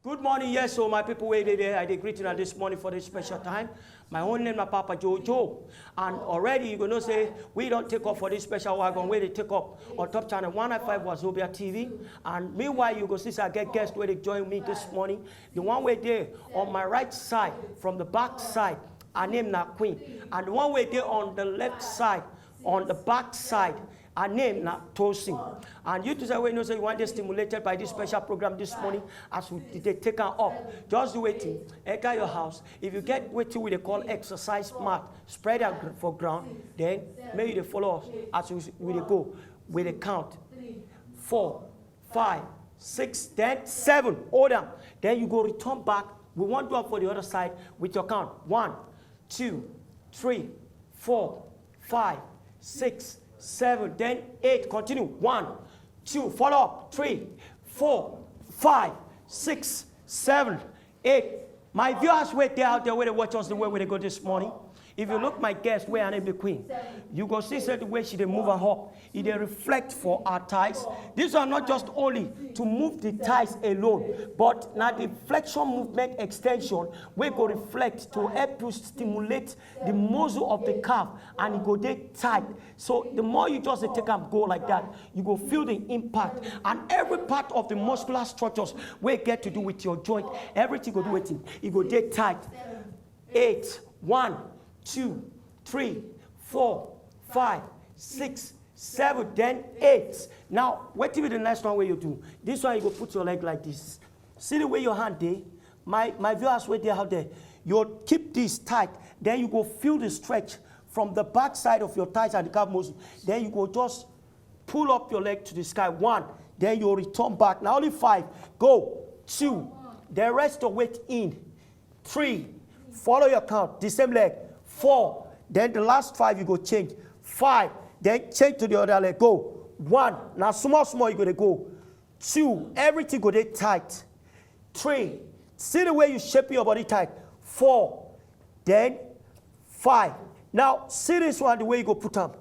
Good morning, yes, so my people waited there. I did greeting at this morning for this special time. My own name, my Papa Jojo. And already you're going to say, we don't take up for this special wagon where they take up on top channel 195 Wazobia TV. And meanwhile, you go see, I get guests where they join me this morning. The one way there on my right side, from the back side, I name na Queen. And the one way there on the left side, on the back side, I name not Toasting. And you to say, you know, so you want to stimulated by this special program this morning as they take her up. Just do waiting. Enter your house. If you get waiting with they call exercise mat, spread out for ground, then maybe they follow us as we go with a count. 4, 5, 6, 10, 7. Hold on. Then you go return back. We want to go for the other side with your count. 1, 2, 3, 4, 5, 6, 7, then 8, continue. 1, 2, follow up. 3, 4, 5, 6, 7, 8. My viewers wait there out there where they watch us the way they go this morning. If you look my guest where I name the Queen, you go see the way she they move her up. It they reflect for our ties. These are not just only to move the ties alone, but now the flexion movement extension we go reflect to help you stimulate the muscle of the calf and it go there tight. So the more you just take and go like that, you go feel the impact. And every part of the muscular structures we get to do with your joint, everything go do it. It go there tight. 8, 1, 2, 3, 4, 5, 6, 7, then 8. Now, what will be the next one where you do? This one you go put your leg like this. See the way your hand there? My viewers wait there out there. You keep this tight. Then you go feel the stretch from the back side of your thighs and the calf muscle. Then you go just pull up your leg to the sky. 1. Then you return back. Now only 5. Go. 2. Then rest your weight in. 3. Follow your count. The same leg. 4, then the last 5 you go change. 5, then change to the other leg. Go. 1, now small you gonna go. 2, everything go there tight. 3, see the way you shape your body tight. 4, then 5. Now see this one the way you go put them.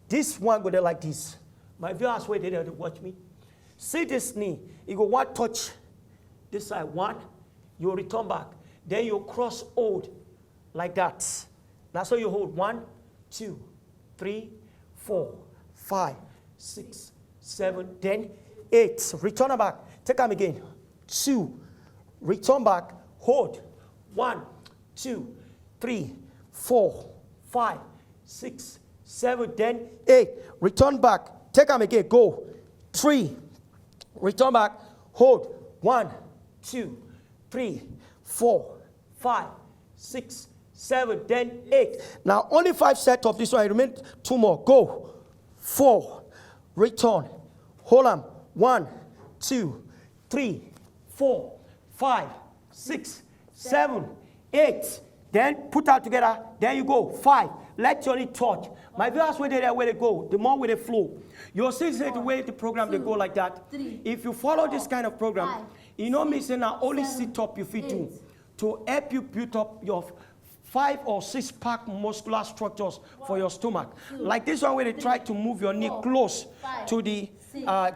This one go there like this. My viewers wait there to watch me. See this knee. You go one touch this side. 1, you return back. Then you cross hold like that. That's how you hold. 1, 2, 3, 4, 5, 6, 7, then 8. Return back. Take them again. 2. Return back. Hold. 1, 2, 3, 4, 5, 6, 7, then 8. Return back. Take them again. Go. 3. Return back. Hold. 1, 2, 3, 4, 5, 6, 7, then 8. Now only 5 sets of this one. I remain 2 more. Go. 4. Return. Hold on. 1, 2, 3, 4, 5, 6, 7, 8. Then put out together. Then you go. 5. Let your knee touch. My viewers where they go, the more where they flow. You'll see the way the program they go like that. If you follow this kind of program, you know me saying now only sit up your feet do to help you build up your 5 or 6 pack muscular structures for your stomach. Like this one where they try to move your knee close to the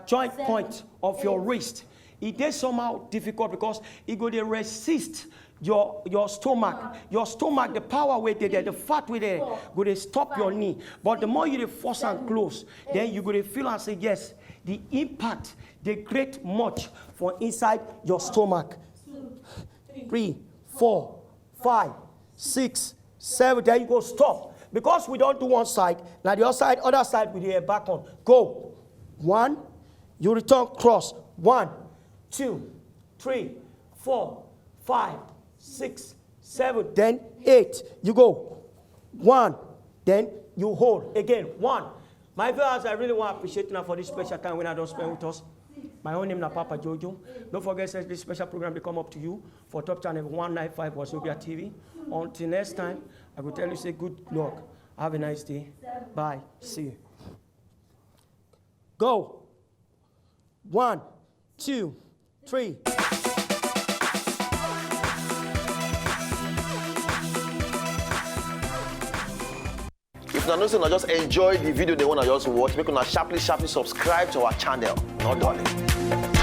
joint point of your wrist. It is somehow difficult because it go to resist your stomach. Your stomach, the power weight there, the fat weight there, go to stop your knee. But the more you force and close, then you go to feel and say, yes, the impact, they create much for inside your stomach. 3, 4, 5, 6, 7, then you go stop. Because we don't do one side, now the other side with your back on. Go. 1, you return cross. 1, 2, 3, 4, 5, 6, 7, then 8. You go. 1, then you hold. Again, 1. My viewers, I really want to appreciate you now for this special time when I don't spend with us. My own name is Papa Jojo. Don't forget this special program will come up to you for top channel 195 Wazobia TV. Until next time, I will tell you say good luck. Have a nice day. Bye. See you. Go. 1, 2, 3. If you don't just enjoy the video they want to just watch, make sure sharply subscribe to our channel. Not darling.